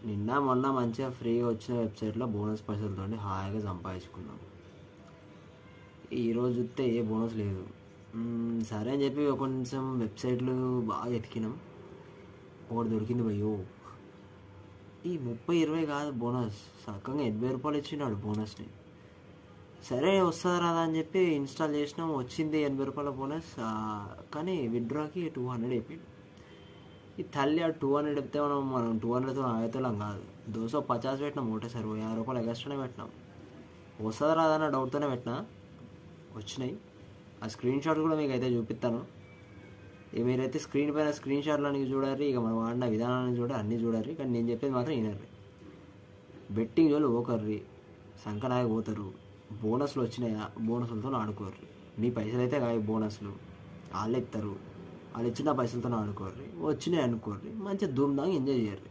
నిన్న మొన్న మంచిగా ఫ్రీగా వచ్చిన వెబ్సైట్లో బోనస్ పైసలతో హాయిగా సంపాదించుకున్నాం. ఈరోజు చూస్తే ఏ బోనస్ లేదు. సరే అని చెప్పి కొంచెం వెబ్సైట్లు బాగా ఎతికినాం. ఒకటి దొరికింది భయ్యో. ఈ 30-20 కాదు బోనస్, సక్కంగా 80 రూపాయలు ఇచ్చినాడు బోనస్ని. సరే వస్తుంది రాదా అని చెప్పి ఇన్స్టాల్ చేసినాం. వచ్చింది 80 రూపాయల బోనస్. కానీ విత్డ్రాకి 200 అయిపోయింది. ఈ తల్లి ఆ 200 చెప్తే మనం 200తో ఆగేతోళ్ళం కాదు. 250 పెట్టినాం ఒకటేసారి. 50 రూపాయలు ఎగస్ట్రానే పెట్టినాం. వస్తుందా రాదన్న డౌట్తోనే పెట్టినా. వచ్చినాయి. ఆ స్క్రీన్ షాట్ కూడా మీకు అయితే చూపిస్తాను. మీరైతే స్క్రీన్ పైన స్క్రీన్ షాట్లని చూడాలి, ఇక మనం వాడిన విధానాన్ని చూడాలి, అన్నీ చూడాలి. కానీ నేను చెప్పేది మాత్రం వినర్రి. బెట్టింగ్ జోలు ఓకర్రి, సంకనాయకు పోతారు. బోనస్లు వచ్చినాయా, బోనస్లతో ఆడుకోర్రి. మీ పైసలు అయితే కాదు బోనస్లు, వాళ్ళు ఇస్తారు. వాళ్ళు ఇచ్చిన పైసలతో ఆడుకోర్రి. వచ్చినాయి అనుకోర్రి, మంచిగా ధూమ్ధాంగా ఎంజాయ్ చేయర్రి.